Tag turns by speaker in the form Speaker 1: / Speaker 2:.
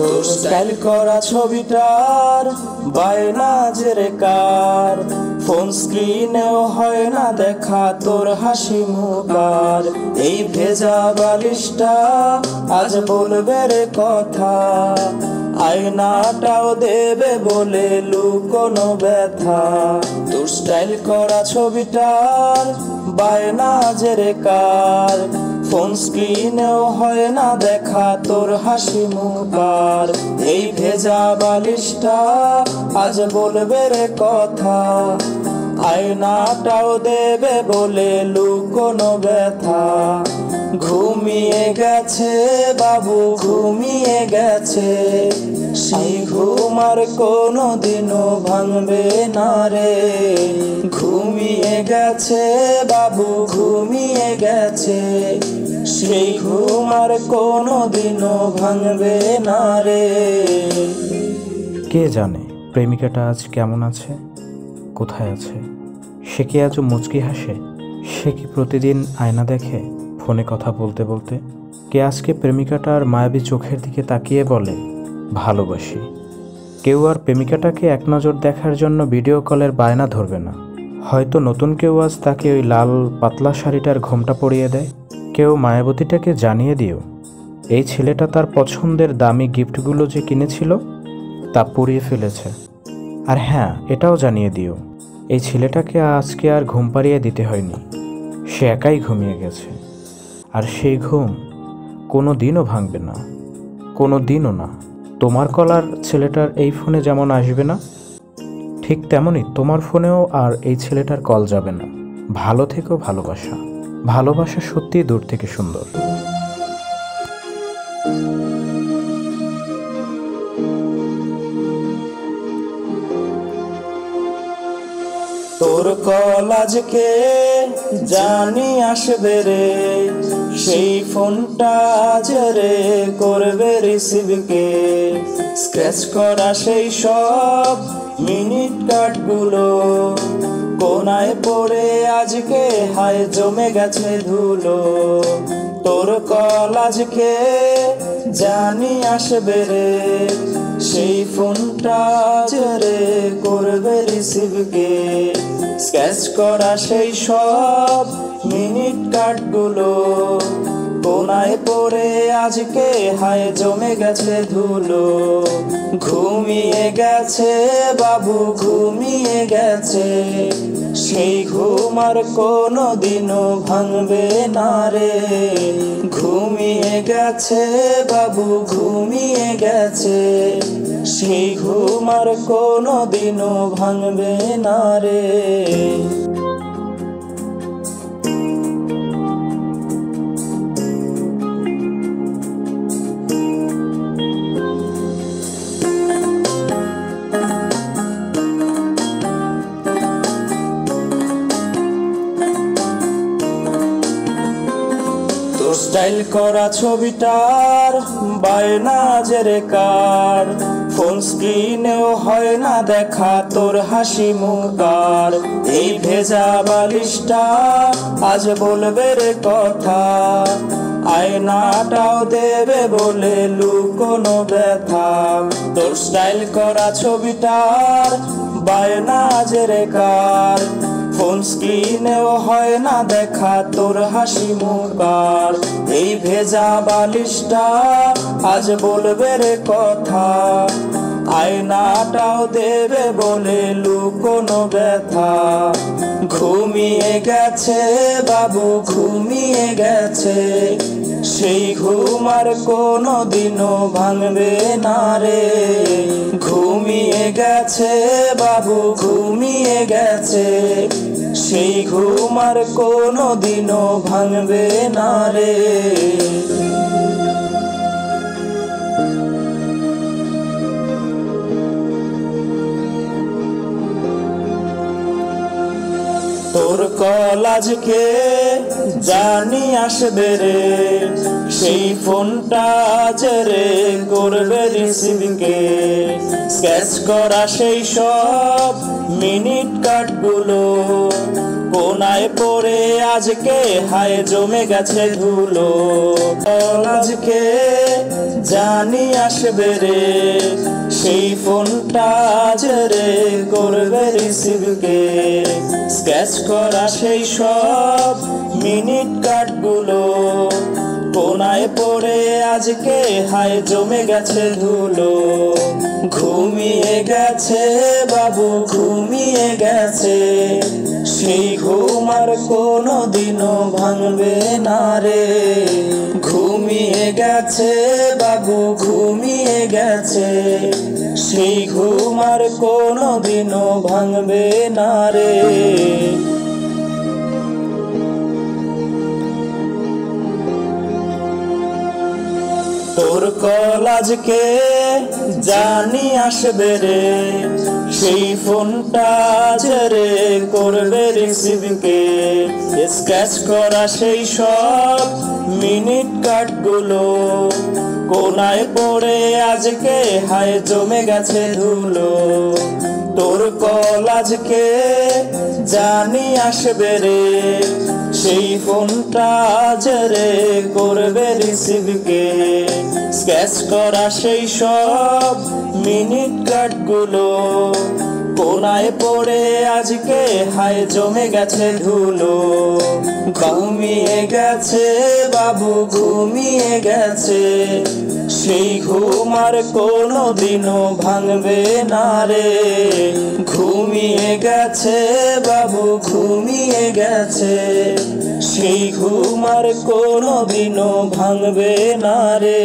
Speaker 1: তোর স্টাইল করা ছবিটার বায়না জেরে কার, ফোন স্ক্রিনেও হয় না দেখা তোর হাসি মুখার। এই ভেজা বালিশটা আজ বলবে রে কথা, আয়নাটাও দেবে বলে লুকোনো ব্যথা। তোর স্টাইল করা ছবিটার বায়না জেরে কার, ফোন স্ক্রিনেও হয় না দেখা তোর হাসি মুখার। এই ভেজা বালিশটা আজ বলবে রে কথা, আয়নাটাও দেবে বলে লুকোনো ব্যথা। ঘুমিয়ে গেছে বাবু ঘুমিয়ে গেছে, সেই ঘুম আর কোনোদিনও ভাঙবে না রে। ঘুমিয়ে গেছে বাবু ঘুমিয়ে গেছে, সেই ঘুম আর কোনোদিনও ভাঙবে না রে।
Speaker 2: কে জানে প্রেমিকাটা আজ কেমন আছে, কোথায় আছে? সে কি আজও মুচকি হাসে? সে কি প্রতিদিন আয়না দেখে ফোনে কথা বলতে বলতে? কে আজকে প্রেমিকাটার মায়াবী চোখের দিকে তাকিয়ে বলে ভালোবাসি? কেউ আর প্রেমিকাটাকে এক নজর দেখার জন্য ভিডিও কলের বায়না ধরবে না। হয়তো নতুন কেউ আজ তাকে ওই লাল পাতলা শাড়িটার ঘোমটা পরিয়ে দেয়। কেউ মায়াবতীটাকে জানিয়ে দিও এই ছেলেটা তার পছন্দের দামি গিফটগুলো যে কিনেছিল তা পুড়িয়ে ফেলেছে। আর হ্যাঁ, এটাও জানিয়ে দিও এই ছেলেটাকে আজকে আর ঘুম পাড়িয়ে দিতে হয়নি, সে একাই ঘুমিয়ে গেছে। আর সেই ঘুম কোনো দিনও ভাঙবে না, কোনো দিনও না। তোমার কলার ছেলেটার এই ফোনে যেমন আসবে না, ঠিক তেমনই তোমার ফোনেও আর এই ছেলেটার কল যাবে না। ভালো থেকো ভালোবাসা, ভালোবাসা সত্যিই দূর থেকে সুন্দর।
Speaker 1: তোর কল আজকে জানি আসবে রে, সেই ফোনটা আজ রে করবে রিসিভ কে। স্ক্র্যাচ করা সেই সব মিনিট কার্ডগুলো কোনায় পড়ে আজকে হায় জমে গেছে ধুলো। তোর কল আজকে জানি আসবে রে, সেই ফোনটা আজ রে করবে রিসিভ কে। স্ক্র্যাচ করা সেই সব মিনিট কার্ডগুলো কোনায় পড়ে আজকে হায় জমে গেছে ধুলো। ঘুমিয়ে গেছে বাবু ঘুমিয়ে গেছে, সেই ঘুম আর কোনোদিনও ভাঙবে না রে। ঘুমিয়ে গেছে বাবু ঘুমিয়ে গেছে, সেই ঘুম আর কোনোদিনও ভাঙবে না রে। তোর স্টাইল করা ছবিটার বায়না জেরে কার, ফোন স্ক্রিনেও হয় না দেখা তোর হাসি মুখার। এই ভেজা বালিশটা আজ বলবে রে কথা, আয়নাটাও দেবে বলে লুকোনো ব্যথা। তোর স্টাইল করা ছবিটার বায়না জেরে কার, ফোন স্ক্রিনেও হয় না দেখা তোর হাসি মুখার। এই ভেজা বালিশটা আজ বলবে রে কথা, আয়নাটাও দেবে বলে লুকোনো ব্যথা। ঘুমিয়ে গেছে বাবু ঘুমিয়ে গেছে, সেই ঘুম আর কোনোদিনও ভাঙবে না রে। ঘুমিয়ে গেছে বাবু ঘুমিয়ে গেছে, সেই ঘুম আর কোনোদিনও ভাঙবে না রে। তোর কল আজকে জানি আসবে রে, সেই ফোনটা আজ রে করবে রিসিভ কে। স্ক্র্যাচ করা সেই সব মিনিট কার্ডগুলো কোনায় পড়ে আজকে হায় জমে গেছে ধুলো। কল আজকে জানি আসবে রে, সেই ফোনটা আজ রে করবে রিসিভ কে। স্কেচ করা সেই সব মিনিট কাটগুলো কোনায় পড়ে আজকে হায় জমে গেছে ধুলো। ঘুমিয়ে গেছে বাবু, ঘুমিয়ে গেছে, সেই ঘুম আর কোনো দিনও ভাঙবে না রে। ঘুমিয়ে গেছে বাবু, ঘুমিয়ে গেছে, সেই ঘুম আর কোনো দিনও ভাঙবে না রে। তোর কল আজকে জানি আসবে রে, সেই ফোনটা আজ রে করবে রিসিভ কে। স্কেচ করা সেই সব মিনিট কাটগুলো কোনায় পড়ে আজকে হায় জমে গেছে ধুলো। তোর কল আজকে জানি আসবে রে, সেই ফোনটা আজ রে করবে রিসিভ কে। স্কেচ করা সেই সব মিনিট কাটগুলো কোনায় পড়ে আজকে হায় জমে গেছে ধুলো। ঘুমিয়ে গেছে বাবু, ঘুমিয়ে গেছে, সেই ঘুম আর কোনো দিনও ভাঙবে না রে। ঘুমিয়ে গেছে বাবু, ঘুমিয়ে গেছে, সেই ঘুম আর কোনো দিনও ভাঙবে না রে।